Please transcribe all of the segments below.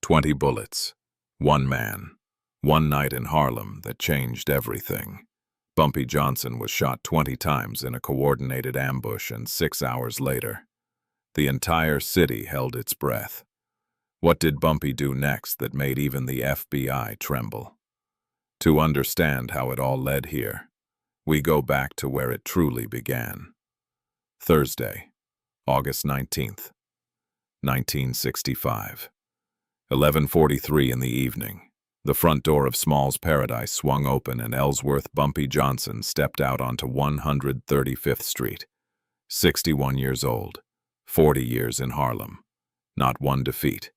20 bullets. One man. One night in Harlem that changed everything. Bumpy Johnson was shot 20 times in a coordinated ambush, and 6 hours later, the entire city held its breath. What did Bumpy do next that made even the FBI tremble? To understand how it all led here, we go back to where it truly began. Thursday, August 19th, 1965. 11:43 in the evening. The front door of Small's Paradise swung open and Ellsworth Bumpy Johnson stepped out onto 135th Street. 61 years old, 40 years in Harlem. Not one defeat.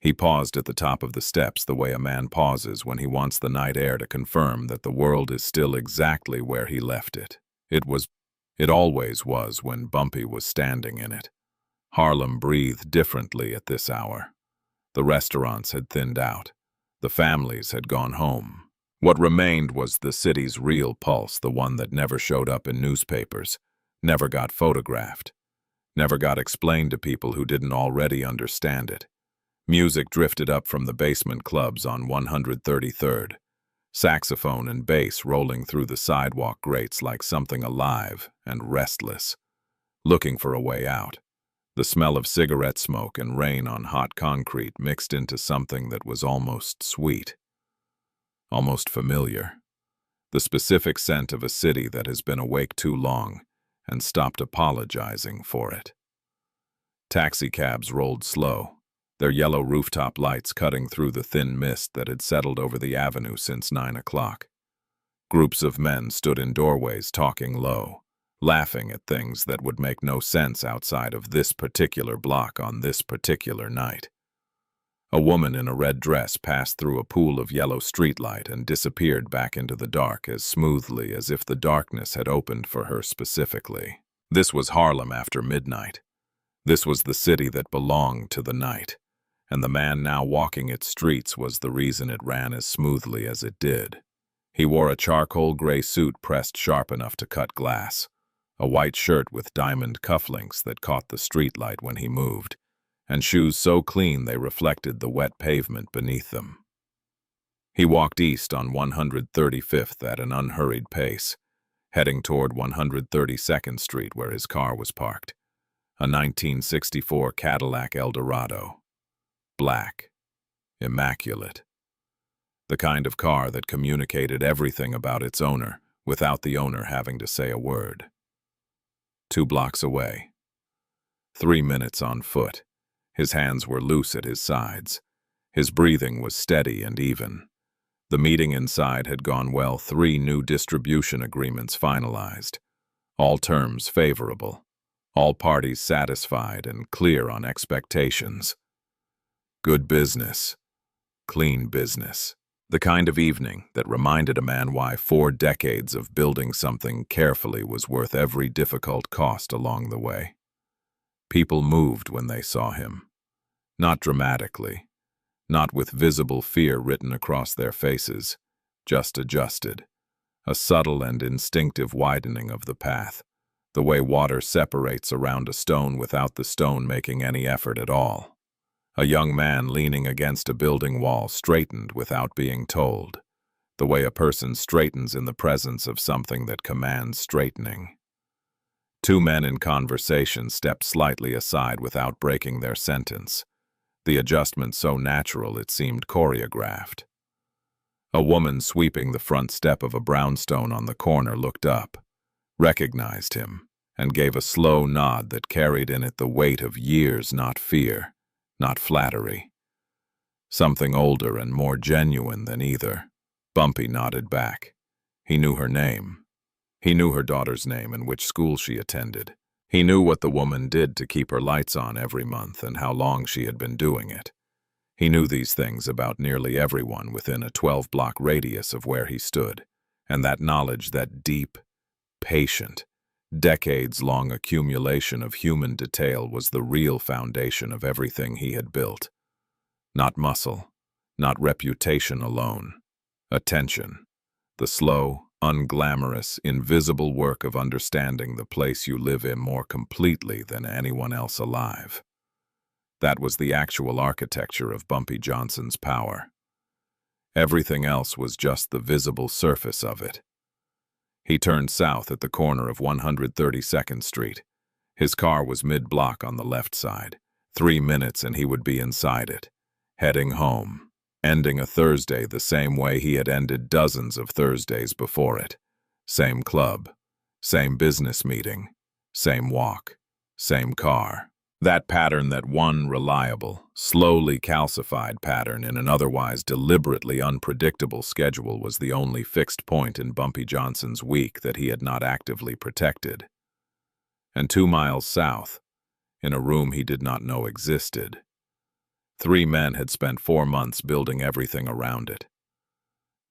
He paused at the top of the steps the way a man pauses when he wants the night air to confirm that the world is still exactly where he left it. It always was when Bumpy was standing in it. Harlem breathed differently at this hour. The restaurants had thinned out. The families had gone home. What remained was the city's real pulse, the one that never showed up in newspapers, never got photographed, never got explained to people who didn't already understand it. Music drifted up from the basement clubs on 133rd, saxophone and bass rolling through the sidewalk grates like something alive and restless, looking for a way out. The smell of cigarette smoke and rain on hot concrete mixed into something that was almost sweet, almost familiar. The specific scent of a city that has been awake too long and stopped apologizing for it. Taxicabs rolled slow, their yellow rooftop lights cutting through the thin mist that had settled over the avenue since 9 o'clock. Groups of men stood in doorways talking low, laughing at things that would make no sense outside of this particular block on this particular night. A woman in a red dress passed through a pool of yellow streetlight and disappeared back into the dark as smoothly as if the darkness had opened for her specifically. This was Harlem after midnight. This was the city that belonged to the night, and the man now walking its streets was the reason it ran as smoothly as it did. He wore a charcoal gray suit pressed sharp enough to cut glass, a white shirt with diamond cufflinks that caught the streetlight when he moved, and shoes so clean they reflected the wet pavement beneath them. He walked east on 135th at an unhurried pace, heading toward 132nd Street where his car was parked, a 1964 Cadillac Eldorado. Black, immaculate. The kind of car that communicated everything about its owner without the owner having to say a word. 2 blocks away. 3 minutes on foot. His hands were loose at his sides. His breathing was steady and even. The meeting inside had gone well. 3 new distribution agreements finalized. All terms favorable. All parties satisfied and clear on expectations. Good business. Clean business. The kind of evening that reminded a man why 4 decades of building something carefully was worth every difficult cost along the way. People moved when they saw him. Not dramatically, not with visible fear written across their faces, just adjusted. A subtle and instinctive widening of the path, the way water separates around a stone without the stone making any effort at all. A young man leaning against a building wall straightened without being told, the way a person straightens in the presence of something that commands straightening. 2 men in conversation stepped slightly aside without breaking their sentence, the adjustment so natural it seemed choreographed. A woman sweeping the front step of a brownstone on the corner looked up, recognized him, and gave a slow nod that carried in it the weight of years, not fear. Not flattery. Something older and more genuine than either. Bumpy nodded back. He knew her name. He knew her daughter's name and which school she attended. He knew what the woman did to keep her lights on every month and how long she had been doing it. He knew these things about nearly everyone within a 12-block radius of where he stood, and that knowledge, that deep, patient, decades-long accumulation of human detail was the real foundation of everything he had built. Not muscle, not reputation alone. Attention. The slow, unglamorous, invisible work of understanding the place you live in more completely than anyone else alive. That was the actual architecture of Bumpy Johnson's power. Everything else was just the visible surface of it. He turned south at the corner of 132nd Street. His car was mid-block on the left side. 3 minutes and he would be inside it, heading home, ending a Thursday the same way he had ended dozens of Thursdays before it. Same club, same business meeting, same walk, same car. That pattern, that one reliable, slowly calcified pattern in an otherwise deliberately unpredictable schedule, was the only fixed point in Bumpy Johnson's week that he had not actively protected. And 2 miles south, in a room he did not know existed, 3 men had spent 4 months building everything around it.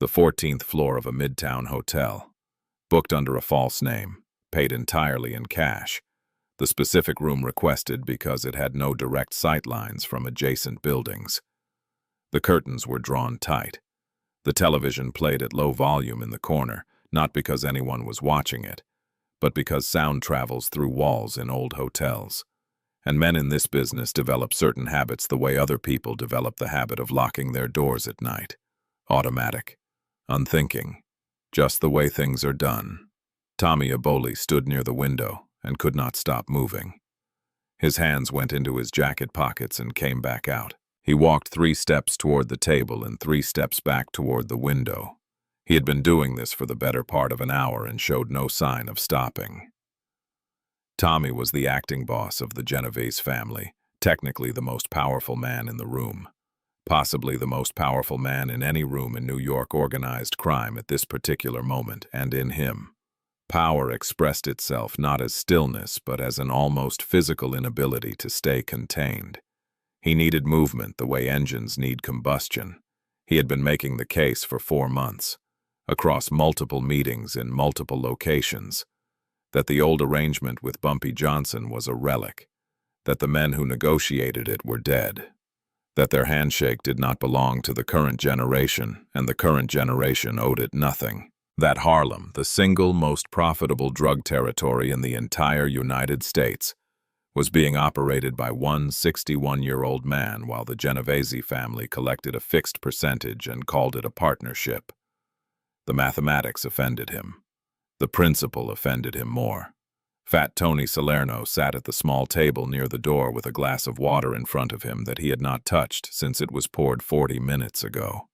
The 14th floor of a midtown hotel, booked under a false name, paid entirely in cash. The specific room requested because it had no direct sight lines from adjacent buildings. The curtains were drawn tight. The television played at low volume in the corner, not because anyone was watching it, but because sound travels through walls in old hotels. And men in this business develop certain habits the way other people develop the habit of locking their doors at night. Automatic, unthinking, just the way things are done. Tommy Aboli stood near the window and could not stop moving. His hands went into his jacket pockets and came back out. He walked 3 steps toward the table and 3 steps back toward the window. He had been doing this for the better part of an hour and showed no sign of stopping. Tommy was the acting boss of the Genovese family, technically the most powerful man in the room. Possibly the most powerful man in any room in New York organized crime at this particular moment, and in him. Power expressed itself not as stillness, but as an almost physical inability to stay contained. He needed movement the way engines need combustion. He had been making the case for 4 months, across multiple meetings in multiple locations, that the old arrangement with Bumpy Johnson was a relic, that the men who negotiated it were dead, that their handshake did not belong to the current generation, and the current generation owed it nothing. That Harlem, the single most profitable drug territory in the entire United States, was being operated by one 61-year-old man while the Genovese family collected a fixed percentage and called it a partnership. The mathematics offended him. The principle offended him more. Fat Tony Salerno sat at the small table near the door with a glass of water in front of him that he had not touched since it was poured 40 minutes ago.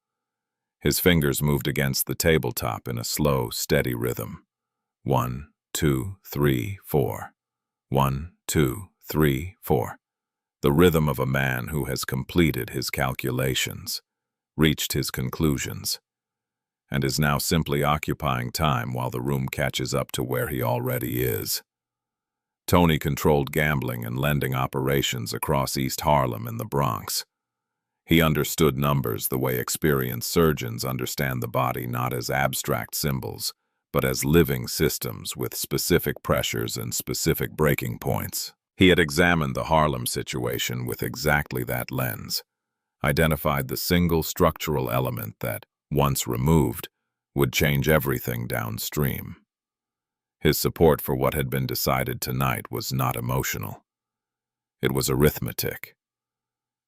His fingers moved against the tabletop in a slow, steady rhythm. 1, 2, 3, 4. 1, 2, 3, 4. The rhythm of a man who has completed his calculations, reached his conclusions, and is now simply occupying time while the room catches up to where he already is. Tony controlled gambling and lending operations across East Harlem and the Bronx. He understood numbers the way experienced surgeons understand the body, not as abstract symbols, but as living systems with specific pressures and specific breaking points. He had examined the Harlem situation with exactly that lens, identified the single structural element that, once removed, would change everything downstream. His support for what had been decided tonight was not emotional. It was arithmetic.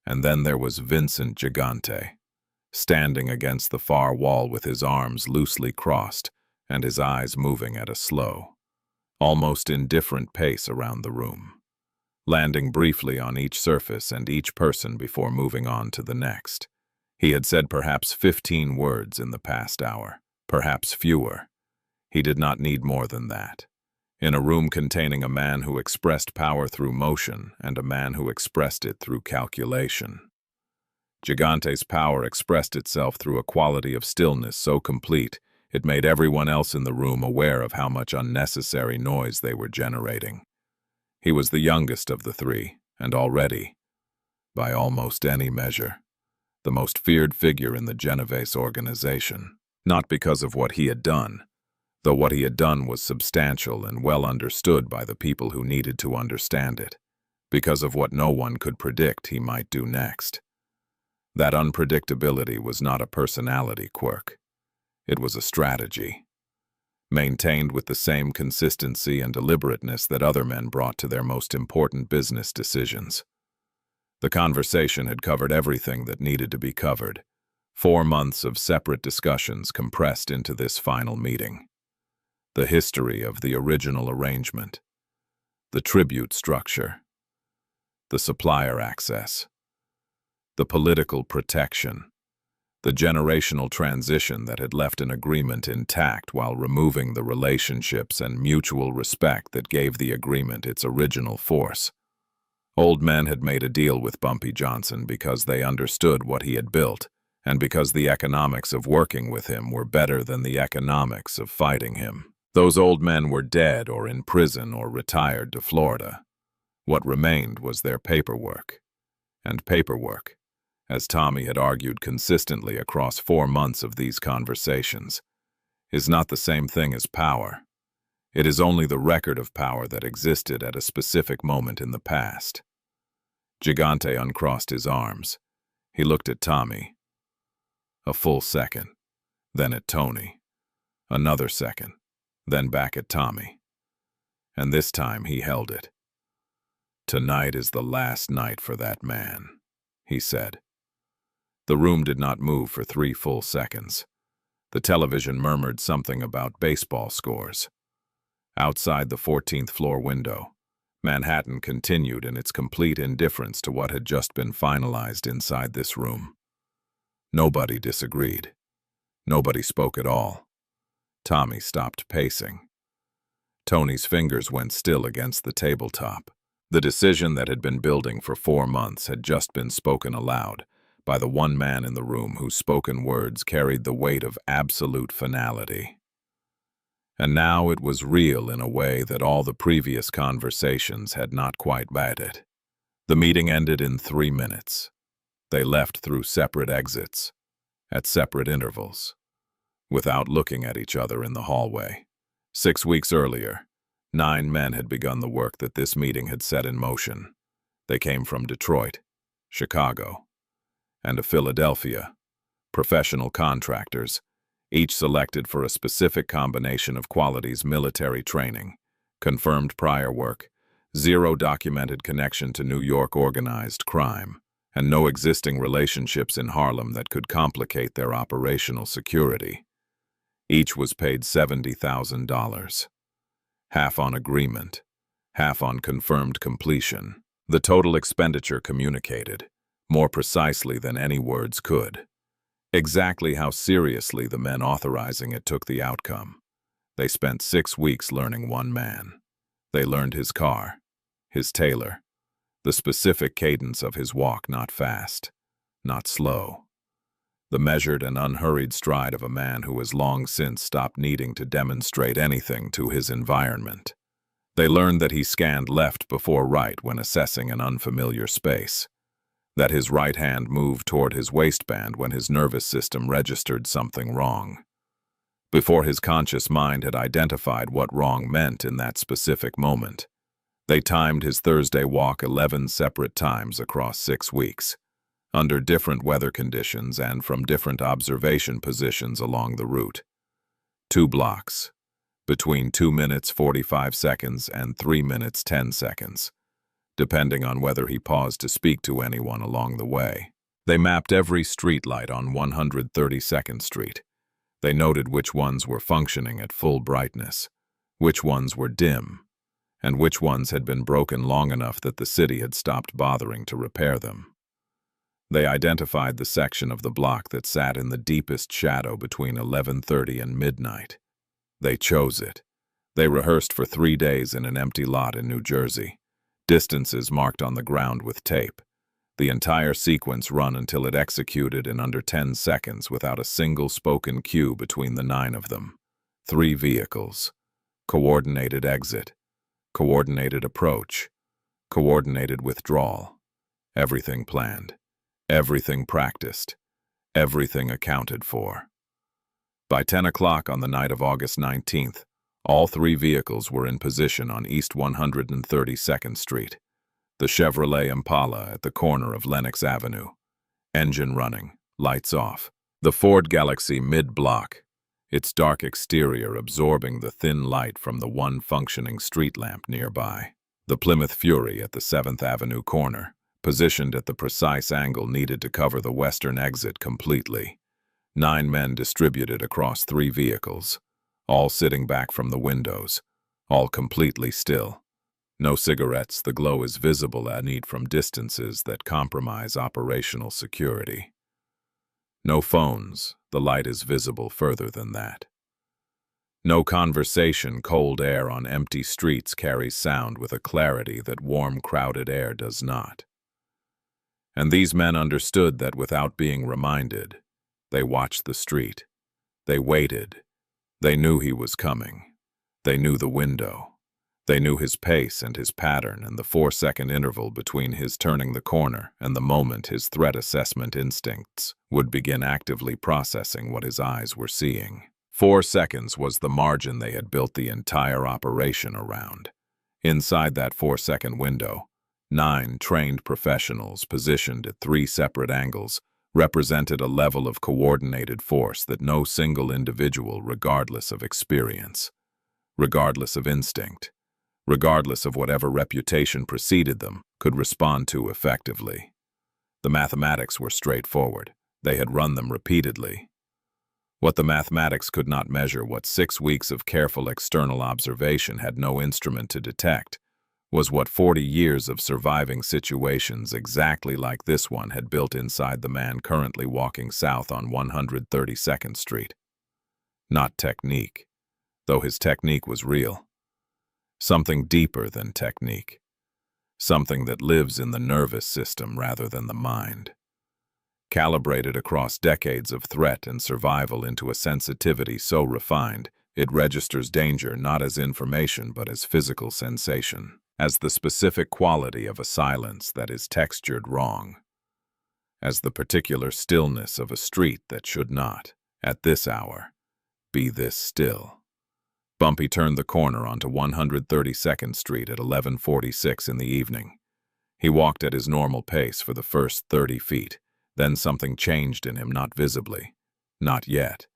And then there was Vincent Gigante, standing against the far wall with his arms loosely crossed and his eyes moving at a slow, almost indifferent pace around the room, landing briefly on each surface and each person before moving on to the next. He had said perhaps 15 words in the past hour, perhaps fewer. He did not need more than that. In a room containing a man who expressed power through motion and a man who expressed it through calculation. Gigante's power expressed itself through a quality of stillness so complete it made everyone else in the room aware of how much unnecessary noise they were generating. He was the youngest of the 3, and already, by almost any measure, the most feared figure in the Genovese organization, not because of what he had done, though what he had done was substantial and well understood by the people who needed to understand it, because of what no one could predict he might do next. That unpredictability was not a personality quirk. It was a strategy, maintained with the same consistency and deliberateness that other men brought to their most important business decisions. The conversation had covered everything that needed to be covered. 4 months of separate discussions compressed into this final meeting. The history of the original arrangement, the tribute structure, the supplier access, the political protection, the generational transition that had left an agreement intact while removing the relationships and mutual respect that gave the agreement its original force. Old men had made a deal with Bumpy Johnson because they understood what he had built, and because the economics of working with him were better than the economics of fighting him. Those old men were dead or in prison or retired to Florida. What remained was their paperwork. And paperwork, as Tommy had argued consistently across 4 months of these conversations, is not the same thing as power. It is only the record of power that existed at a specific moment in the past. Gigante uncrossed his arms. He looked at Tommy. A full second, then at Tony. Another second, then back at Tommy. And this time he held it. "Tonight is the last night for that man," he said. The room did not move for 3 full seconds. The television murmured something about baseball scores. Outside the 14th floor window, Manhattan continued in its complete indifference to what had just been finalized inside this room. Nobody disagreed. Nobody spoke at all. Tommy stopped pacing. Tony's fingers went still against the tabletop. The decision that had been building for 4 months had just been spoken aloud by the one man in the room whose spoken words carried the weight of absolute finality. And now it was real in a way that all the previous conversations had not quite batted. The meeting ended in 3 minutes. They left through separate exits, at separate intervals, without looking at each other in the hallway. 6 weeks earlier, 9 men had begun the work that this meeting had set in motion. They came from Detroit, Chicago, and Philadelphia, professional contractors, each selected for a specific combination of qualities: military training, confirmed prior work, 0 documented connection to New York organized crime, and no existing relationships in Harlem that could complicate their operational security. Each was paid $70,000, half on agreement, half on confirmed completion. The total expenditure communicated, more precisely than any words could, exactly how seriously the men authorizing it took the outcome. They spent 6 weeks learning one man. They learned his car, his tailor, the specific cadence of his walk, not fast, not slow, the measured and unhurried stride of a man who has long since stopped needing to demonstrate anything to his environment. They learned that he scanned left before right when assessing an unfamiliar space, that his right hand moved toward his waistband when his nervous system registered something wrong, before his conscious mind had identified what wrong meant in that specific moment. They timed his Thursday walk 11 separate times across 6 weeks, under different weather conditions and from different observation positions along the route. 2 blocks, between 2 minutes 45 seconds and 3 minutes 10 seconds. Depending on whether he paused to speak to anyone along the way. They mapped every streetlight on 132nd Street. They noted which ones were functioning at full brightness, which ones were dim, and which ones had been broken long enough that the city had stopped bothering to repair them. They identified the section of the block that sat in the deepest shadow between 11:30 and midnight. They chose it. They rehearsed for 3 days in an empty lot in New Jersey. Distances marked on the ground with tape. The entire sequence run until it executed in under 10 seconds without a single spoken cue between the 9 of them. 3 vehicles. Coordinated exit. Coordinated approach. Coordinated withdrawal. Everything planned. Everything practiced. Everything accounted for. By 10 o'clock on the night of August 19th, all 3 vehicles were in position on East 132nd Street. The Chevrolet Impala at the corner of Lenox Avenue, engine running, lights off. The Ford Galaxy mid-block, its dark exterior absorbing the thin light from the one functioning street lamp nearby. The Plymouth Fury at the 7th Avenue corner, positioned at the precise angle needed to cover the western exit completely. 9 men distributed across 3 vehicles, all sitting back from the windows, all completely still. No cigarettes, the glow is visible at need from distances that compromise operational security. No phones, the light is visible further than that. No conversation, cold air on empty streets carries sound with a clarity that warm, crowded air does not. And these men understood that without being reminded. They watched the street. They waited. They knew he was coming. They knew the window. They knew his pace and his pattern and the 4-second interval between his turning the corner and the moment his threat assessment instincts would begin actively processing what his eyes were seeing. 4 seconds was the margin they had built the entire operation around. Inside that 4-second window, 9 trained professionals positioned at 3 separate angles represented a level of coordinated force that no single individual, regardless of experience, regardless of instinct, regardless of whatever reputation preceded them, could respond to effectively. The mathematics were straightforward. They had run them repeatedly. What the mathematics could not measure, what 6 weeks of careful external observation had no instrument to detect, was what 40 years of surviving situations exactly like this one had built inside the man currently walking south on 132nd Street. Not technique, though his technique was real. Something deeper than technique. Something that lives in the nervous system rather than the mind. Calibrated across decades of threat and survival into a sensitivity so refined, it registers danger not as information but as physical sensation, as the specific quality of a silence that is textured wrong, as the particular stillness of a street that should not, at this hour, be this still. Bumpy turned the corner onto 132nd Street at 11:46 in the evening. He walked at his normal pace for the first 30 feet. Then something changed in him, not visibly, not yet,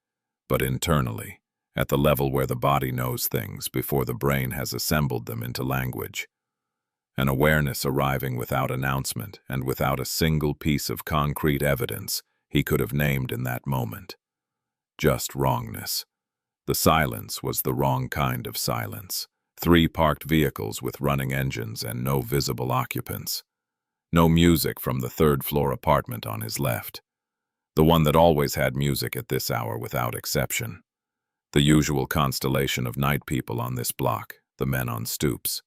but internally, at the level where the body knows things before the brain has assembled them into language. An awareness arriving without announcement and without a single piece of concrete evidence he could have named in that moment. Just wrongness. The silence was the wrong kind of silence. 3 parked vehicles with running engines and no visible occupants. No music from the 3rd-floor apartment on his left. The one that always had music at this hour without exception. The usual constellation of night people on this block, the men on stoops.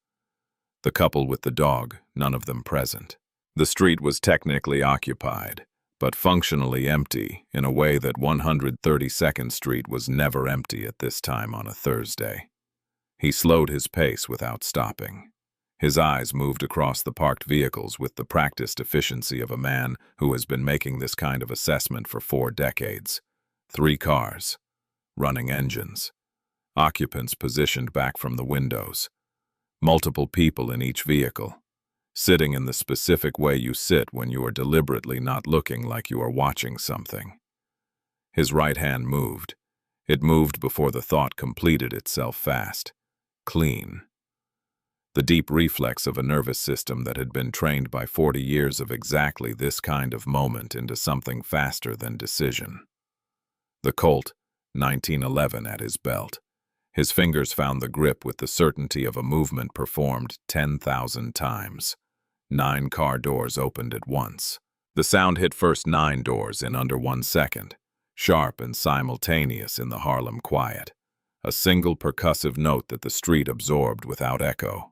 The couple with the dog, none of them present. The street was technically occupied, but functionally empty in a way that 132nd Street was never empty at this time on a Thursday. He slowed his pace without stopping. His eyes moved across the parked vehicles with the practiced efficiency of a man who has been making this kind of assessment for 4 decades. 3 cars, running engines, occupants positioned back from the windows, multiple people in each vehicle, sitting in the specific way you sit when you are deliberately not looking like you are watching something. His right hand moved. It moved before the thought completed itself fast, clean. The deep reflex of a nervous system that had been trained by 40 years of exactly this kind of moment into something faster than decision. The Colt, 1911, at his belt. His fingers found the grip with the certainty of a movement performed 10,000 times. 9 car doors opened at once. The sound hit first 9 doors in under 1 second, sharp and simultaneous in the Harlem quiet. A single percussive note that the street absorbed without echo.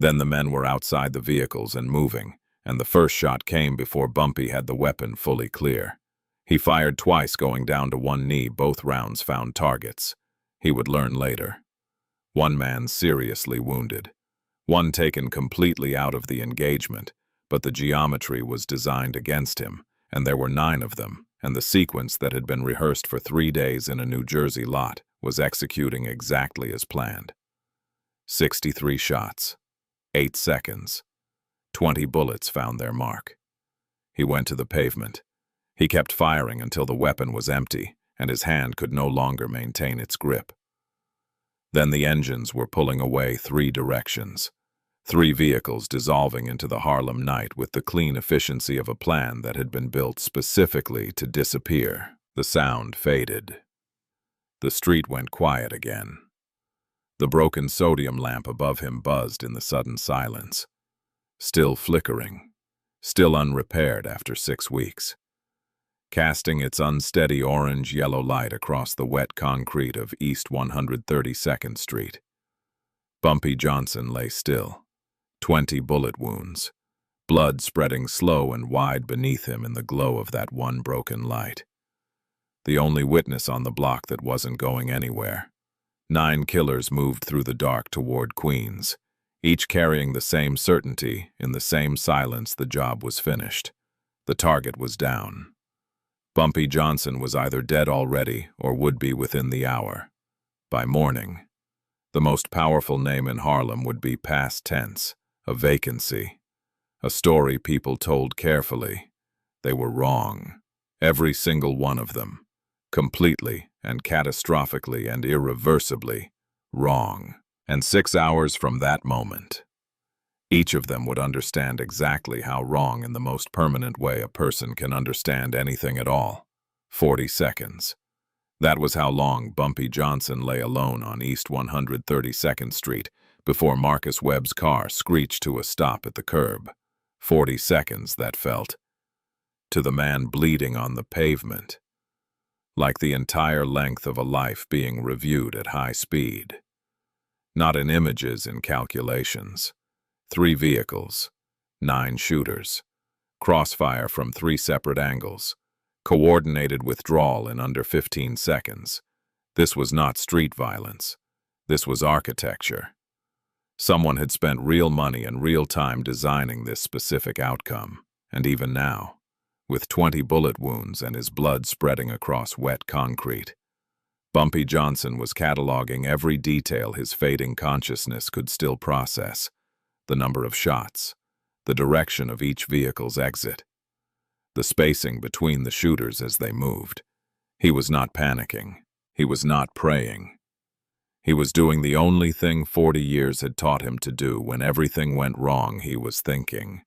Then the men were outside the vehicles and moving, and the first shot came before Bumpy had the weapon fully clear. He fired twice, going down to 1 knee. Both rounds found targets. He would learn later. 1 man seriously wounded. 1 taken completely out of the engagement, but the geometry was designed against him, and there were 9 of them, and the sequence that had been rehearsed for 3 days in a New Jersey lot was executing exactly as planned. 63 shots. 8 seconds. 20 bullets found their mark. He went to the pavement. He kept firing until the weapon was empty, and his hand could no longer maintain its grip. Then the engines were pulling away 3 directions. 3 vehicles dissolving into the Harlem night with the clean efficiency of a plan that had been built specifically to disappear. The sound faded. The street went quiet again. The broken sodium lamp above him buzzed in the sudden silence. Still flickering, still unrepaired after 6 weeks, casting its unsteady orange-yellow light across the wet concrete of East 132nd Street. Bumpy Johnson lay still, 20 bullet wounds, blood spreading slow and wide beneath him in the glow of that one broken light. The only witness on the block that wasn't going anywhere. 9 killers moved through the dark toward Queens, each carrying the same certainty, in the same silence the job was finished. The target was down. Bumpy Johnson was either dead already or would be within the hour. By morning, the most powerful name in Harlem would be past tense, a vacancy. A story people told carefully. They were wrong. Every single one of them. Completely and catastrophically and irreversibly wrong. And 6 hours from that moment, each of them would understand exactly how wrong in the most permanent way a person can understand anything at all. 40 seconds. That was how long Bumpy Johnson lay alone on East 132nd Street before Marcus Webb's car screeched to a stop at the curb. 40 seconds, that felt. To the man bleeding on the pavement. Like the entire length of a life being reviewed at high speed. Not in images, in calculations. 3 vehicles, 9 shooters, crossfire from 3 separate angles, coordinated withdrawal in under 15 seconds. This was not street violence. This was architecture. Someone had spent real money and real time designing this specific outcome, and even now, with 20 bullet wounds and his blood spreading across wet concrete, Bumpy Johnson was cataloging every detail his fading consciousness could still process. The number of shots, the direction of each vehicle's exit, the spacing between the shooters as they moved. He was not panicking. He was not praying. He was doing the only thing 40 years had taught him to do. When everything went wrong, he was thinking.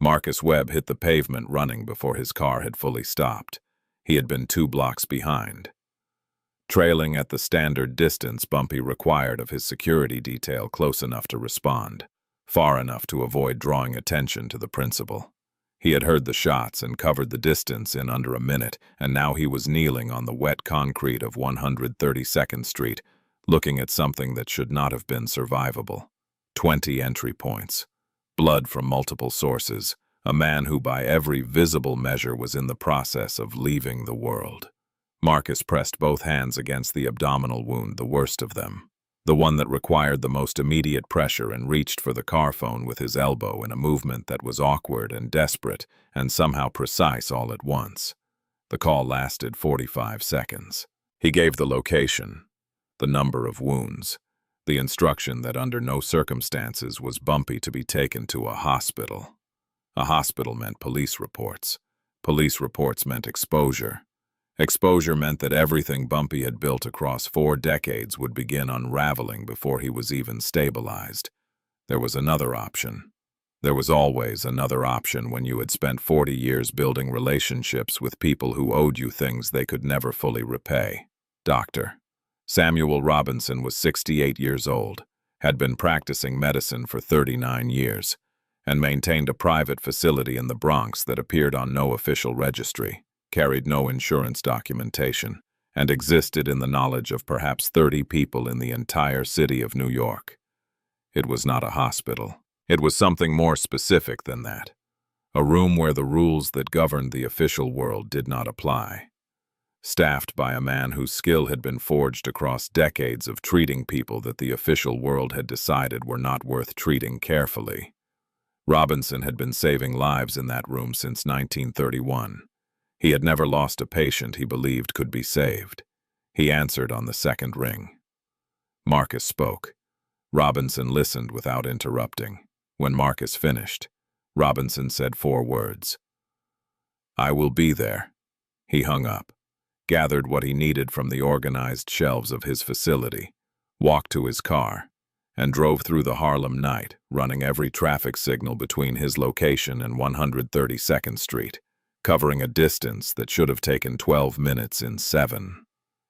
Marcus Webb hit the pavement running before his car had fully stopped. He had been 2 blocks behind. Trailing at the standard distance Bumpy required of his security detail, close enough to respond, far enough to avoid drawing attention to the principal. He had heard the shots and covered the distance in under a minute, and now he was kneeling on the wet concrete of 132nd Street, looking at something that should not have been survivable. 20 entry points. Blood from multiple sources. A man who by every visible measure was in the process of leaving the world. Marcus pressed both hands against the abdominal wound, the worst of them. The one that required the most immediate pressure, and reached for the car phone with his elbow in a movement that was awkward and desperate and somehow precise all at once. The call lasted 45 seconds. He gave the location, the number of wounds, the instruction that under no circumstances was Bumpy to be taken to a hospital. A hospital meant police reports. Police reports meant exposure. Exposure meant that everything Bumpy had built across 4 decades would begin unraveling before he was even stabilized. There was another option. There was always another option when you had spent 40 years building relationships with people who owed you things they could never fully repay. Dr. Samuel Robinson was 68 years old, had been practicing medicine for 39 years, and maintained a private facility in the Bronx that appeared on no official registry, carried no insurance documentation, and existed in the knowledge of perhaps 30 people in the entire city of New York. It was not a hospital. It was something more specific than that. A room where the rules that governed the official world did not apply. Staffed by a man whose skill had been forged across decades of treating people that the official world had decided were not worth treating carefully. Robinson had been saving lives in that room since 1931. He had never lost a patient he believed could be saved. He answered on the second ring. Marcus spoke. Robinson listened without interrupting. When Marcus finished, Robinson said 4 words. "I will be there." He hung up, gathered what he needed from the organized shelves of his facility, walked to his car, and drove through the Harlem night, running every traffic signal between his location and 132nd Street, covering a distance that should have taken 12 minutes in 7.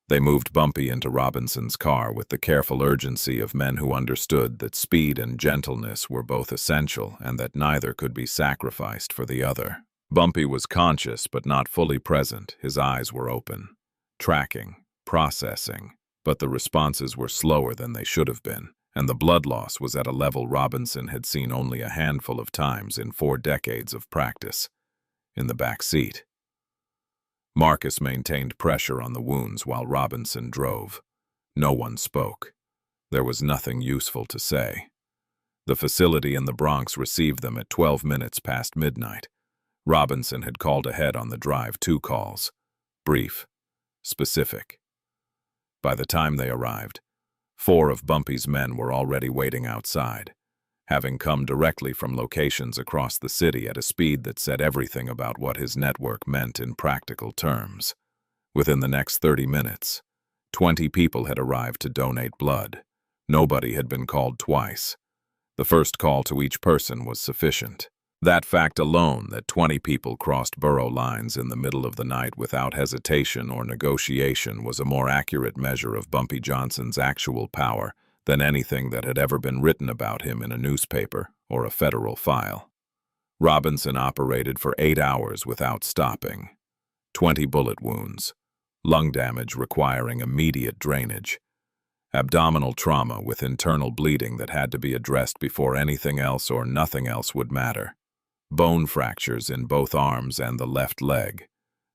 They moved Bumpy into Robinson's car with the careful urgency of men who understood that speed and gentleness were both essential and that neither could be sacrificed for the other. Bumpy was conscious but not fully present. His eyes were open, tracking, processing, but the responses were slower than they should have been, and the blood loss was at a level Robinson had seen only a handful of times in 4 decades of practice. In the back seat, Marcus maintained pressure on the wounds while Robinson drove. No one spoke. There was nothing useful to say. The facility in the Bronx received them at 12 minutes past midnight. Robinson had called ahead on the drive 2 calls. Brief, specific. By the time they arrived, 4 of Bumpy's men were already waiting outside, having come directly from locations across the city at a speed that said everything about what his network meant in practical terms. Within the next 30 minutes, 20 people had arrived to donate blood. Nobody had been called twice. The first call to each person was sufficient. That fact alone, that 20 people crossed borough lines in the middle of the night without hesitation or negotiation, was a more accurate measure of Bumpy Johnson's actual power than anything that had ever been written about him in a newspaper or a federal file. Robinson operated for 8 hours without stopping. 20 bullet wounds, lung damage requiring immediate drainage, abdominal trauma with internal bleeding that had to be addressed before anything else or nothing else would matter, bone fractures in both arms and the left leg,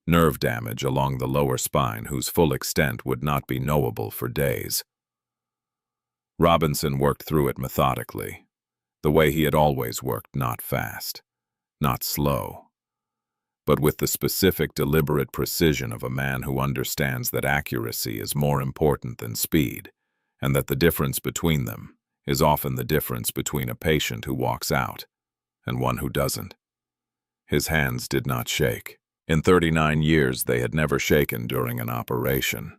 nerve damage along the lower spine whose full extent would not be knowable for days. Robinson worked through it methodically, the way he had always worked, not fast, not slow, but with the specific, deliberate precision of a man who understands that accuracy is more important than speed, and that the difference between them is often the difference between a patient who walks out and one who doesn't. His hands did not shake. In 39 years they had never shaken during an operation,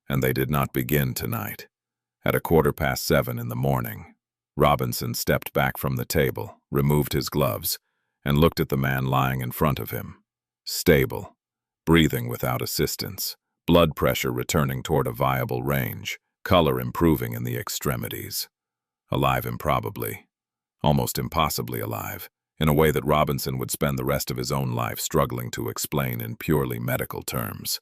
and they did not begin tonight. At 7:15 in the morning, Robinson stepped back from the table, removed his gloves, and looked at the man lying in front of him. Stable, breathing without assistance, blood pressure returning toward a viable range, color improving in the extremities. Alive improbably, almost impossibly alive, in a way that Robinson would spend the rest of his own life struggling to explain in purely medical terms.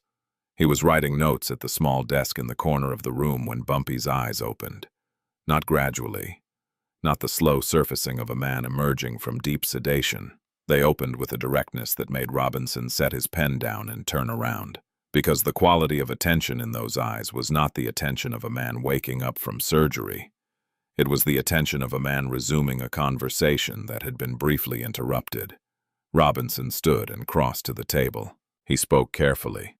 He was writing notes at the small desk in the corner of the room when Bumpy's eyes opened. Not gradually, not the slow surfacing of a man emerging from deep sedation. They opened with a directness that made Robinson set his pen down and turn around, because the quality of attention in those eyes was not the attention of a man waking up from surgery. It was the attention of a man resuming a conversation that had been briefly interrupted. Robinson stood and crossed to the table. He spoke carefully,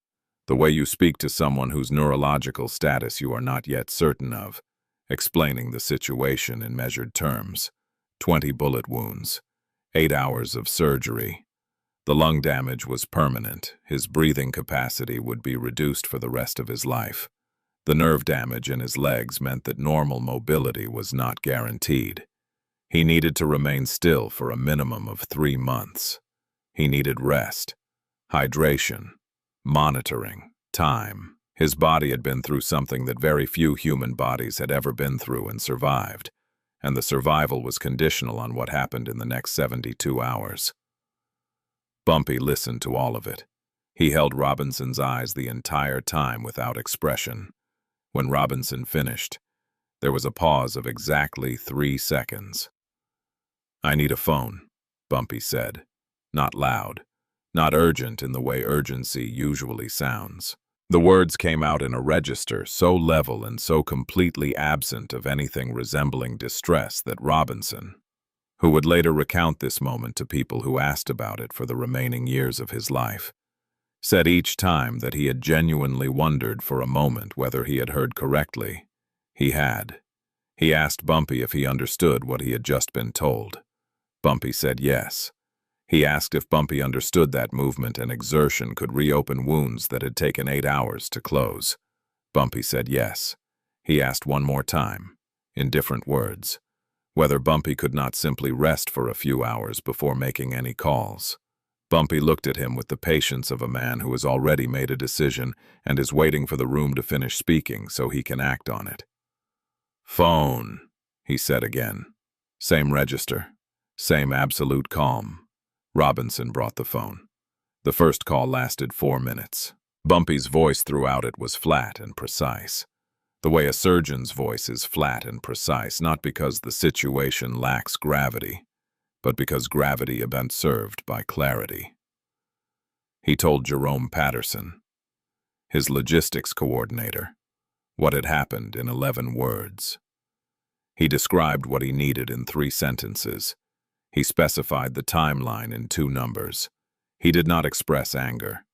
the way you speak to someone whose neurological status you are not yet certain of, explaining the situation in measured terms. 20 bullet wounds, 8 hours of surgery. The lung damage was permanent. His breathing capacity would be reduced for the rest of his life. The nerve damage in his legs meant that normal mobility was not guaranteed. He needed to remain still for a minimum of 3 months. He needed rest, hydration, monitoring, time. His body had been through something that very few human bodies had ever been through and survived, and the survival was conditional on what happened in the next 72 hours. Bumpy listened to all of it. He held Robinson's eyes the entire time without expression. When Robinson finished, there was a pause of exactly 3 seconds. "I need a phone," Bumpy said. Not loud, not urgent in the way urgency usually sounds. The words came out in a register so level and so completely absent of anything resembling distress that Robinson, who would later recount this moment to people who asked about it for the remaining years of his life, said each time that he had genuinely wondered for a moment whether he had heard correctly. He had. He asked Bumpy if he understood what he had just been told. Bumpy said yes. He asked if Bumpy understood that movement and exertion could reopen wounds that had taken 8 hours to close. Bumpy said yes. He asked one more time. in different words, whether Bumpy could not simply rest for a few hours before making any calls. Bumpy looked at him with the patience of a man who has already made a decision and is waiting for the room to finish speaking so he can act on it. "Phone," he said again. Same register, same absolute calm. Robinson brought the phone. The first call lasted 4 minutes. Bumpy's voice throughout it was flat and precise. The way a surgeon's voice is flat and precise, not because the situation lacks gravity, but because gravity is been served by clarity. He told Jerome Patterson, his logistics coordinator, what had happened in 11 words. He described what he needed in 3 sentences. He specified the timeline in 2 numbers. He did not express anger.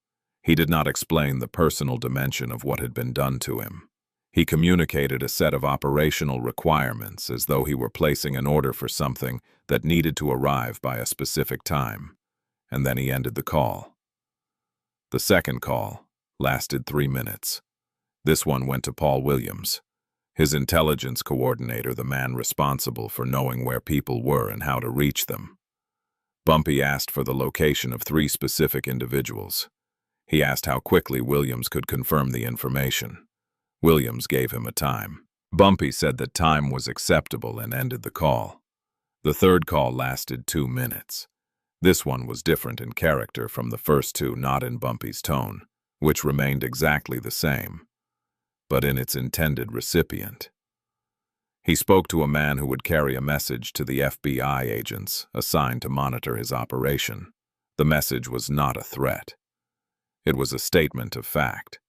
He did not explain the personal dimension of what had been done to him. He communicated a set of operational requirements as though he were placing an order for something that needed to arrive by a specific time, and then he ended the call. The second call lasted 3 minutes. This one went to Paul Williams, his intelligence coordinator, the man responsible for knowing where people were and how to reach them. Bumpy asked for the location of 3 specific individuals. He asked how quickly Williams could confirm the information. Williams gave him a time. Bumpy said that time was acceptable and ended the call. The third call lasted 2 minutes. This one was different in character from the first 2, not in Bumpy's tone, which remained exactly the same, but in its intended recipient. He spoke to a man who would carry a message to the FBI agents assigned to monitor his operation. The message was not a threat. It was a statement of fact,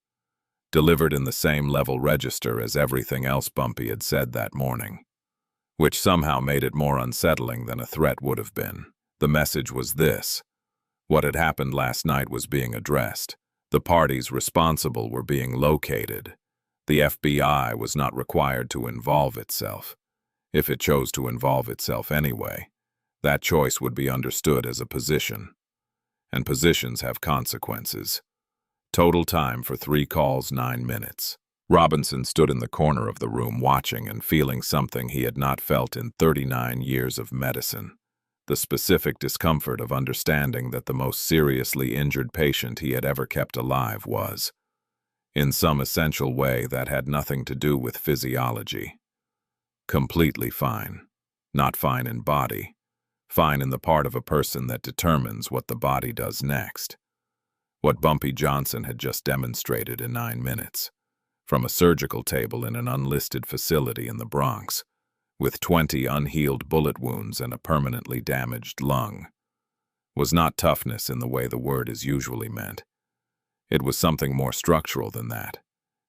delivered in the same level register as everything else Bumpy had said that morning, which somehow made it more unsettling than a threat would have been. The message was this: what had happened last night was being addressed. The parties responsible were being located. The FBI was not required to involve itself. If it chose to involve itself anyway, that choice would be understood as a position. And positions have consequences. Total time for 3 calls, 9 minutes. Robinson stood in the corner of the room watching and feeling something he had not felt in 39 years of medicine. The specific discomfort of understanding that the most seriously injured patient he had ever kept alive was, in some essential way that had nothing to do with physiology, completely fine. Not fine in body, fine in the part of a person that determines what the body does next. What Bumpy Johnson had just demonstrated in 9 minutes, from a surgical table in an unlisted facility in the Bronx, with 20 unhealed bullet wounds and a permanently damaged lung, was not toughness in the way the word is usually meant. It was something more structural than that.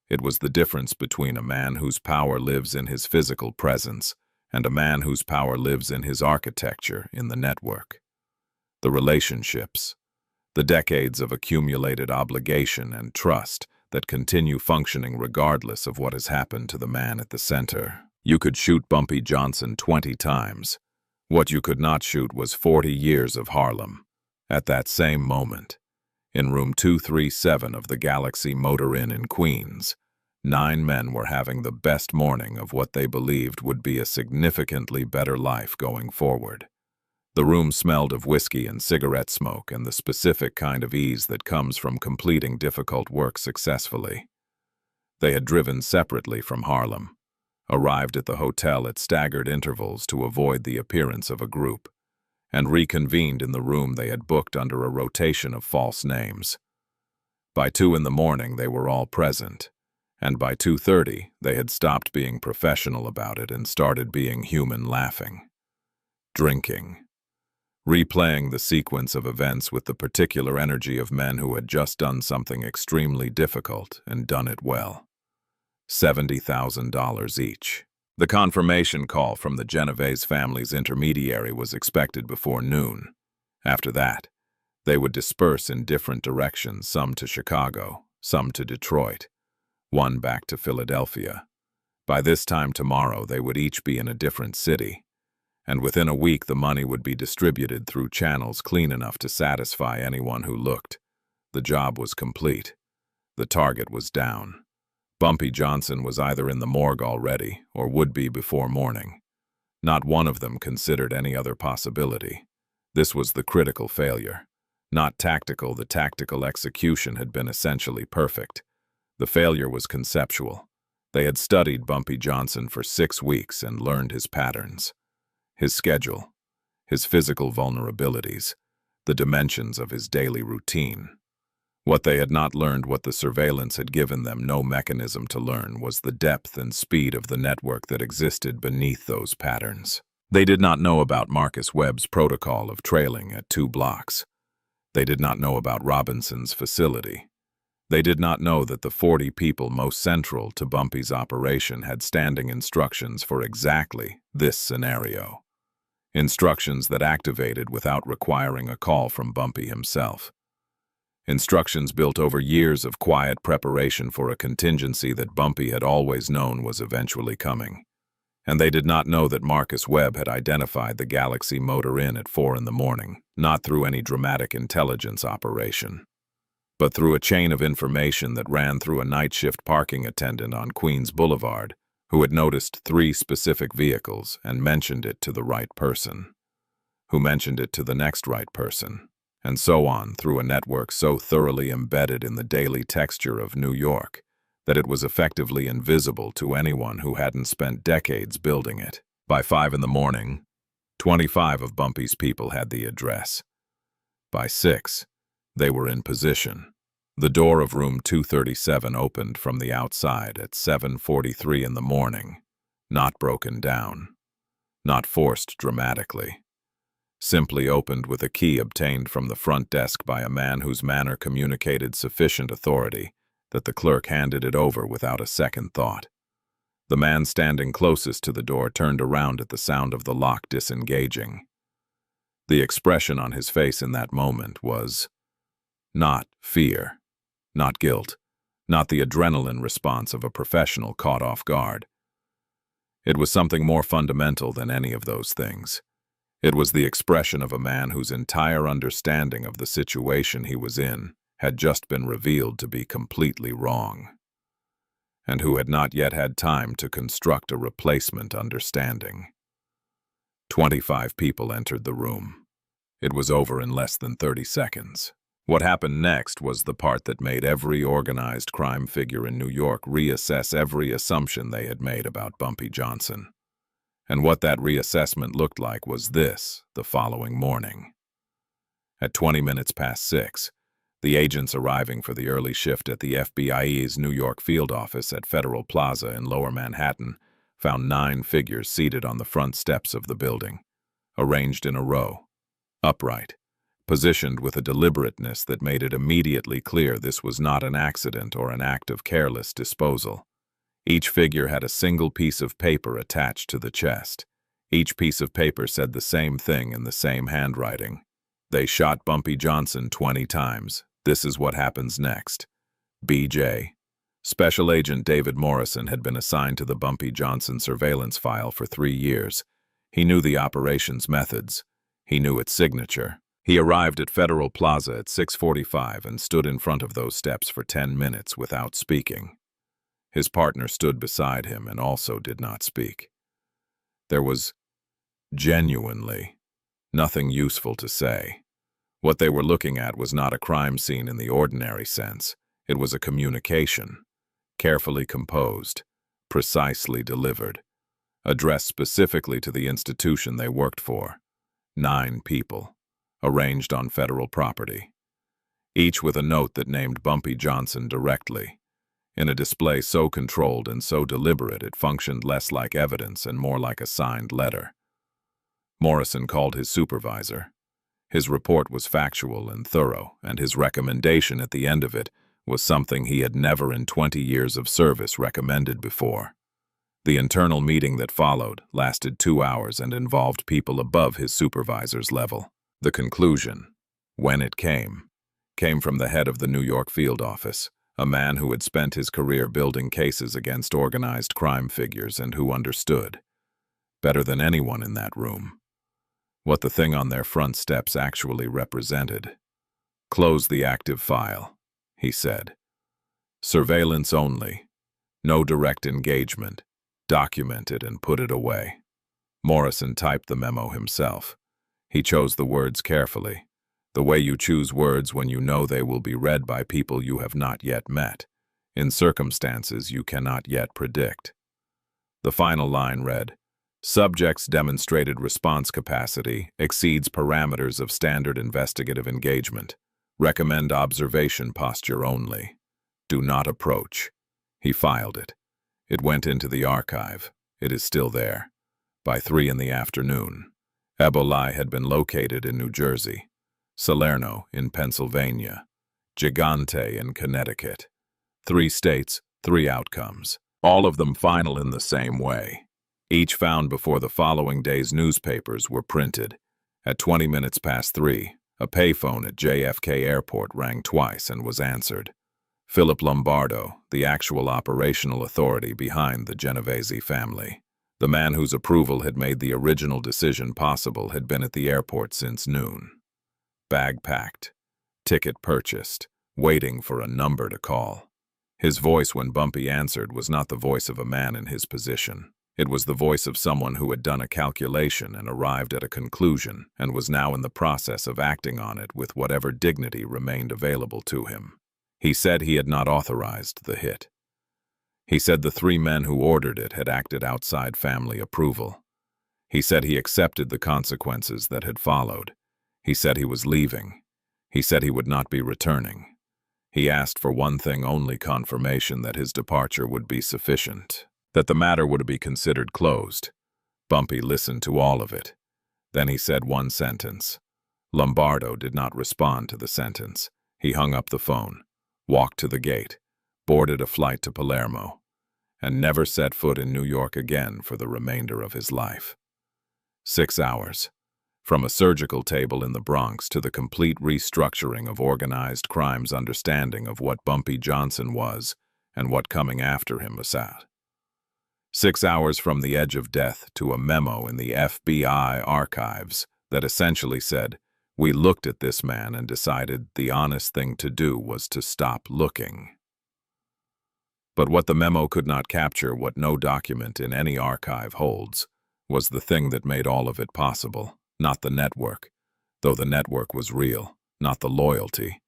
It was the difference between a man whose power lives in his physical presence and a man whose power lives in his architecture, in the network. The relationships, the decades of accumulated obligation and trust that continue functioning regardless of what has happened to the man at the center. You could shoot Bumpy Johnson 20 times. What you could not shoot was 40 years of Harlem. At that same moment, in room 237 of the Galaxy Motor Inn in Queens, 9 men were having the best morning of what they believed would be a significantly better life going forward. The room smelled of whiskey and cigarette smoke and the specific kind of ease that comes from completing difficult work successfully. They had driven separately from Harlem, arrived at the hotel at staggered intervals to avoid the appearance of a group, and reconvened in the room they had booked under a rotation of false names. By 2 in the morning they were all present, and by 2:30 they had stopped being professional about it and started being human, laughing, drinking, replaying the sequence of events with the particular energy of men who had just done something extremely difficult and done it well. $70,000 each. The confirmation call from the Genovese family's intermediary was expected before noon. After that, they would disperse in different directions, some to Chicago, some to Detroit, one back to Philadelphia. By this time tomorrow, they would each be in a different city, and within a week the money would be distributed through channels clean enough to satisfy anyone who looked. The job was complete. The target was down. Bumpy Johnson was either in the morgue already or would be before morning. Not one of them considered any other possibility. This was the critical failure. Not tactical, the tactical execution had been essentially perfect. The failure was conceptual. They had studied Bumpy Johnson for 6 weeks and learned his patterns, his schedule, his physical vulnerabilities, the dimensions of his daily routine. What they had not learned, what the surveillance had given them no mechanism to learn, was the depth and speed of the network that existed beneath those patterns. They did not know about Marcus Webb's protocol of trailing at 2 blocks. They did not know about Robinson's facility. They did not know that the 40 people most central to Bumpy's operation had standing instructions for exactly this scenario. Instructions that activated without requiring a call from Bumpy himself. Instructions built over years of quiet preparation for a contingency that Bumpy had always known was eventually coming. And they did not know that Marcus Webb had identified the Galaxy Motor Inn at 4 in the morning, not through any dramatic intelligence operation, but through a chain of information that ran through a night shift parking attendant on Queens Boulevard, who had noticed 3 specific vehicles and mentioned it to the right person, who mentioned it to the next right person, and so on through a network so thoroughly embedded in the daily texture of New York that it was effectively invisible to anyone who hadn't spent decades building it. By 5 in the morning, 25 of Bumpy's people had the address. By 6, they were in position. The door of room 237 opened from the outside at 7:43 in the morning, not broken down, not forced dramatically. Simply opened with a key obtained from the front desk by a man whose manner communicated sufficient authority that the clerk handed it over without a second thought. The man standing closest to the door turned around at the sound of the lock disengaging. The expression on his face in that moment was not fear, not guilt, not the adrenaline response of a professional caught off guard. It was something more fundamental than any of those things. It was the expression of a man whose entire understanding of the situation he was in had just been revealed to be completely wrong, and who had not yet had time to construct a replacement understanding. 25 people entered the room. It was over in less than 30 seconds. What happened next was the part that made every organized crime figure in New York reassess every assumption they had made about Bumpy Johnson. And what that reassessment looked like was this, the following morning. At 20 minutes past 6, the agents arriving for the early shift at the FBI's New York field office at Federal Plaza in Lower Manhattan found 9 figures seated on the front steps of the building, arranged in a row, upright, positioned with a deliberateness that made it immediately clear this was not an accident or an act of careless disposal. Each figure had a single piece of paper attached to the chest. Each piece of paper said the same thing in the same handwriting. They shot Bumpy Johnson 20 times. This is what happens next. BJ. Special Agent David Morrison had been assigned to the Bumpy Johnson surveillance file for 3 years. He knew the operation's methods. He knew its signature. He arrived at Federal Plaza at 6:45 and stood in front of those steps for 10 minutes without speaking. His partner stood beside him and also did not speak. There was, genuinely, nothing useful to say. What they were looking at was not a crime scene in the ordinary sense. It was a communication, carefully composed, precisely delivered, addressed specifically to the institution they worked for. 9 people, arranged on federal property, each with a note that named Bumpy Johnson directly, in a display so controlled and so deliberate it functioned less like evidence and more like a signed letter. Morrison called his supervisor. His report was factual and thorough, and his recommendation at the end of it was something he had never in 20 years of service recommended before. The internal meeting that followed lasted 2 hours and involved people above his supervisor's level. The conclusion, when it came from the head of the New York field office, a man who had spent his career building cases against organized crime figures and who understood, better than anyone in that room, what the thing on their front steps actually represented. Close the active file, he said. Surveillance only. No direct engagement. Document it and put it away. Morrison typed the memo himself. He chose the words carefully, the way you choose words when you know they will be read by people you have not yet met, in circumstances you cannot yet predict. The final line read, "Subject's demonstrated response capacity exceeds parameters of standard investigative engagement. Recommend observation posture only. Do not approach." He filed it. It went into the archive. It is still there. By 3 in the afternoon. Ebola had been located in New Jersey, Salerno in Pennsylvania, Gigante in Connecticut. 3 states, 3 outcomes, all of them final in the same way. Each found before the following day's newspapers were printed. At 20 minutes past 3, a payphone at JFK Airport rang twice and was answered. Philip Lombardo, the actual operational authority behind the Genovese family. The man whose approval had made the original decision possible had been at the airport since noon. Bag packed, ticket purchased, waiting for a number to call. His voice when Bumpy answered was not the voice of a man in his position. It was the voice of someone who had done a calculation and arrived at a conclusion and was now in the process of acting on it with whatever dignity remained available to him. He said he had not authorized the hit. He said the 3 men who ordered it had acted outside family approval. He said he accepted the consequences that had followed. He said he was leaving. He said he would not be returning. He asked for one thing only, confirmation that his departure would be sufficient, that the matter would be considered closed. Bumpy listened to all of it. Then he said one sentence. Lombardo did not respond to the sentence. He hung up the phone, walked to the gate, boarded a flight to Palermo, and never set foot in New York again for the remainder of his life. 6 hours. From a surgical table in the Bronx to the complete restructuring of organized crime's understanding of what Bumpy Johnson was and what coming after him was at. 6 hours from the edge of death to a memo in the FBI archives that essentially said, "We looked at this man and decided the honest thing to do was to stop looking." But what the memo could not capture, what no document in any archive holds, was the thing that made all of it possible, not the network, though the network was real, not the loyalty,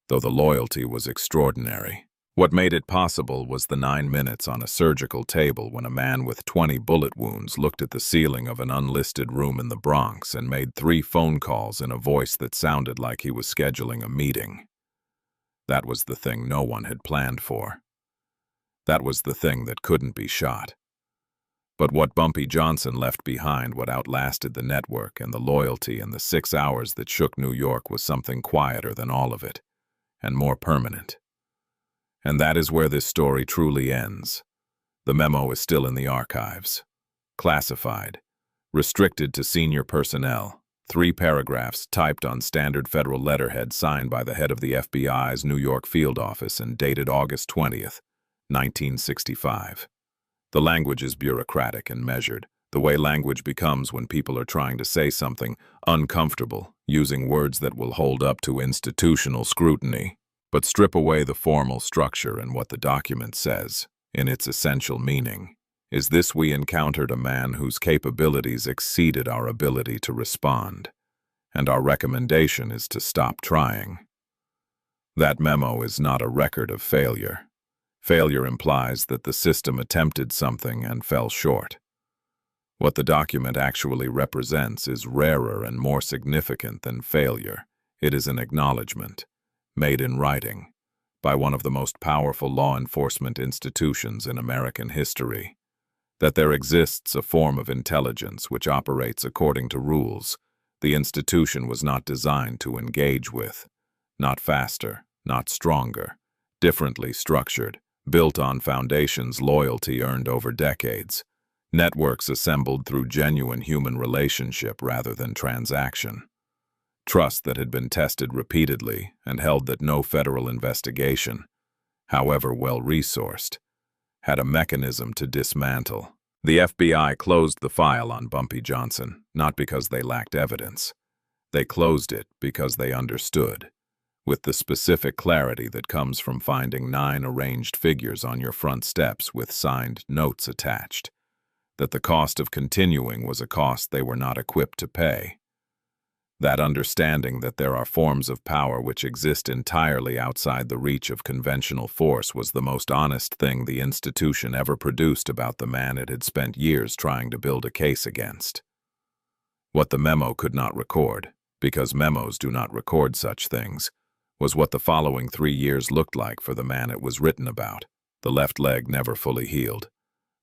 though the loyalty was extraordinary. What made it possible was the 9 minutes on a surgical table when a man with 20 bullet wounds looked at the ceiling of an unlisted room in the Bronx and made 3 phone calls in a voice that sounded like he was scheduling a meeting. That was the thing no one had planned for. That was the thing that couldn't be shot. But what Bumpy Johnson left behind, what outlasted the network and the loyalty and the 6 hours that shook New York, was something quieter than all of it, and more permanent. And that is where this story truly ends. The memo is still in the archives. Classified. Restricted to senior personnel. 3 paragraphs typed on standard federal letterhead signed by the head of the FBI's New York field office and dated August 20th, 1965. The language is bureaucratic and measured, the way language becomes when people are trying to say something uncomfortable, using words that will hold up to institutional scrutiny. But strip away the formal structure and what the document says, in its essential meaning, is this: we encountered a man whose capabilities exceeded our ability to respond, and our recommendation is to stop trying. That memo is not a record of failure. Failure implies that the system attempted something and fell short. What the document actually represents is rarer and more significant than failure. It is an acknowledgement, made in writing, by one of the most powerful law enforcement institutions in American history, that there exists a form of intelligence which operates according to rules the institution was not designed to engage with, not faster, not stronger, differently structured, built on foundations loyalty earned over decades, networks assembled through genuine human relationship rather than transaction, trust that had been tested repeatedly and held that no federal investigation, however well-resourced, had a mechanism to dismantle. The FBI closed the file on Bumpy Johnson, not because they lacked evidence. They closed it because they understood. with the specific clarity that comes from finding 9 arranged figures on your front steps with signed notes attached, that the cost of continuing was a cost they were not equipped to pay. That understanding that there are forms of power which exist entirely outside the reach of conventional force was the most honest thing the institution ever produced about the man it had spent years trying to build a case against. What the memo could not record, because memos do not record such things, was what the following 3 years looked like for the man it was written about. The left leg never fully healed.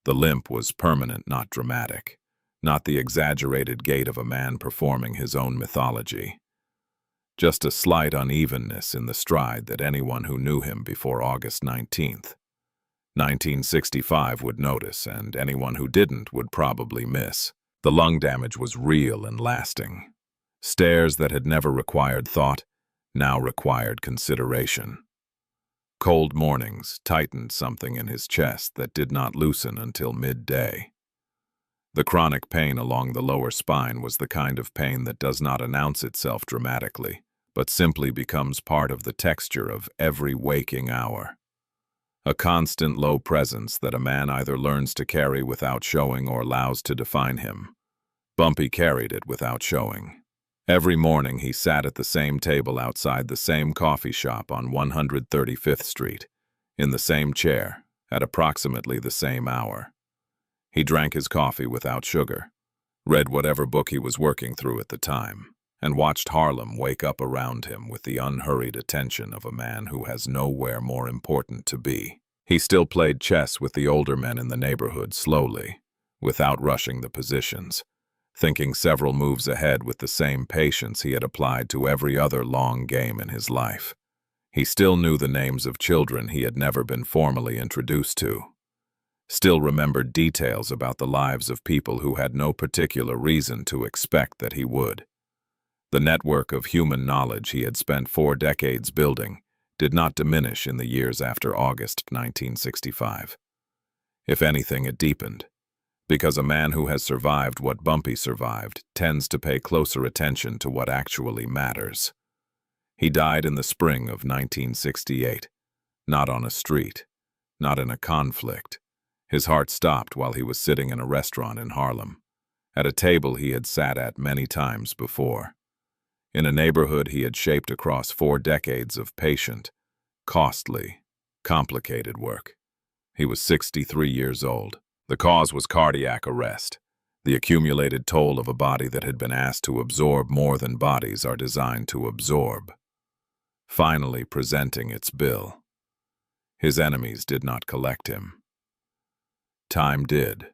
The limp was permanent, not dramatic. Not the exaggerated gait of a man performing his own mythology. Just a slight unevenness in the stride that anyone who knew him before August 19th, 1965 would notice, and anyone who didn't would probably miss. The lung damage was real and lasting. Stares that had never required thought now required consideration. Cold mornings tightened something in his chest that did not loosen until midday. The chronic pain along the lower spine was the kind of pain that does not announce itself dramatically, but simply becomes part of the texture of every waking hour. A constant low presence that a man either learns to carry without showing or allows to define him. Bumpy carried it without showing. Every morning he sat at the same table outside the same coffee shop on 135th Street, in the same chair, at approximately the same hour. He drank his coffee without sugar, read whatever book he was working through at the time, and watched Harlem wake up around him with the unhurried attention of a man who has nowhere more important to be. He still played chess with the older men in the neighborhood slowly, without rushing the positions, thinking several moves ahead with the same patience he had applied to every other long game in his life. He still knew the names of children he had never been formally introduced to. Still remembered details about the lives of people who had no particular reason to expect that he would. The network of human knowledge he had spent 4 decades building did not diminish in the years after August 1965. If anything, it deepened, because a man who has survived what Bumpy survived tends to pay closer attention to what actually matters. He died in the spring of 1968, not on a street, not in a conflict. His heart stopped while he was sitting in a restaurant in Harlem, at a table he had sat at many times before, in a neighborhood he had shaped across 4 decades of patient, costly, complicated work. He was 63 years old. The cause was cardiac arrest, the accumulated toll of a body that had been asked to absorb more than bodies are designed to absorb, finally presenting its bill. His enemies did not collect him. Time did,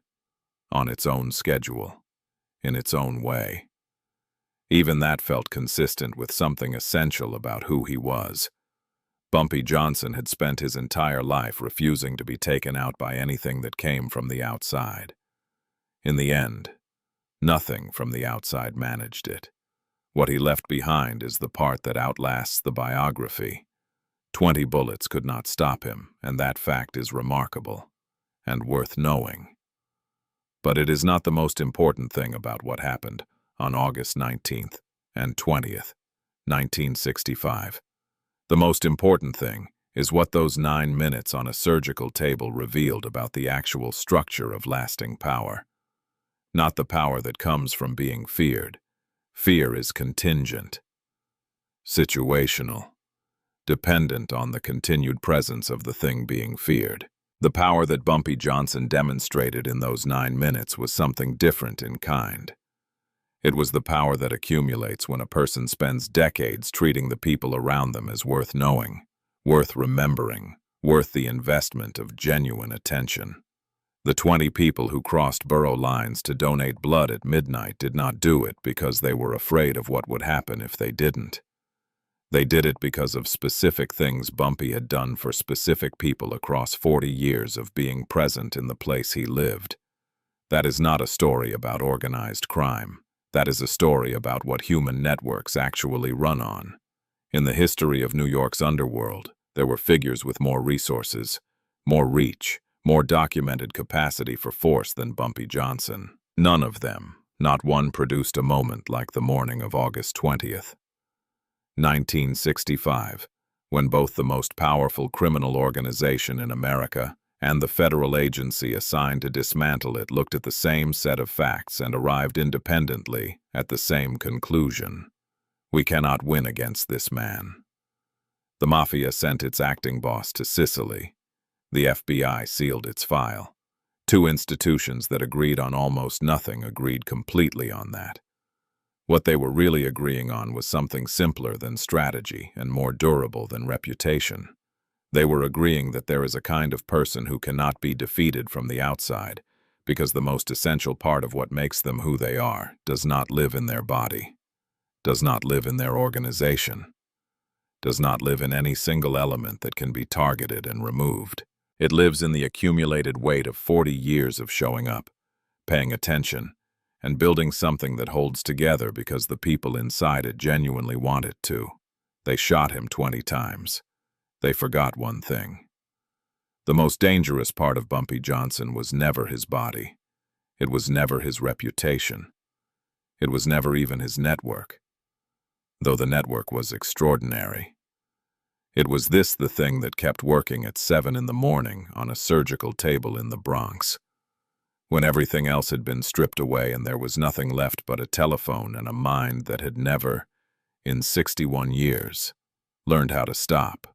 on its own schedule, in its own way. Even that felt consistent with something essential about who he was. Bumpy Johnson had spent his entire life refusing to be taken out by anything that came from the outside. In the end, nothing from the outside managed it. What he left behind is the part that outlasts the biography. 20 bullets could not stop him, and that fact is remarkable and worth knowing. But it is not the most important thing about what happened on August 19th and 20th, 1965. The most important thing is what those 9 minutes on a surgical table revealed about the actual structure of lasting power. Not the power that comes from being feared. Fear is contingent, situational, dependent on the continued presence of the thing being feared. The power that Bumpy Johnson demonstrated in those 9 minutes was something different in kind. It was the power that accumulates when a person spends decades treating the people around them as worth knowing, worth remembering, worth the investment of genuine attention. The 20 people who crossed borough lines to donate blood at midnight did not do it because they were afraid of what would happen if they didn't. They did it because of specific things Bumpy had done for specific people across 40 years of being present in the place he lived. That is not a story about organized crime. That is a story about what human networks actually run on. In the history of New York's underworld, there were figures with more resources, more reach, more documented capacity for force than Bumpy Johnson. None of them, not one, produced a moment like the morning of August 20th. 1965, when both the most powerful criminal organization in America and the federal agency assigned to dismantle it looked at the same set of facts and arrived independently at the same conclusion. We cannot win against this man. The Mafia sent its acting boss to Sicily. The FBI sealed its file. Two institutions that agreed on almost nothing agreed completely on that. What they were really agreeing on was something simpler than strategy and more durable than reputation. They were agreeing that there is a kind of person who cannot be defeated from the outside, because the most essential part of what makes them who they are does not live in their body, does not live in their organization, does not live in any single element that can be targeted and removed. It lives in the accumulated weight of 40 years of showing up, paying attention, and building something that holds together because the people inside it genuinely want it to. They shot him 20 times. They forgot one thing. The most dangerous part of Bumpy Johnson was never his body. It was never his reputation. It was never even his network, though the network was extraordinary. It was this the thing that kept working at 7 in the morning on a surgical table in the Bronx, when everything else had been stripped away and there was nothing left but a telephone and a mind that had never, in 61 years, learned how to stop.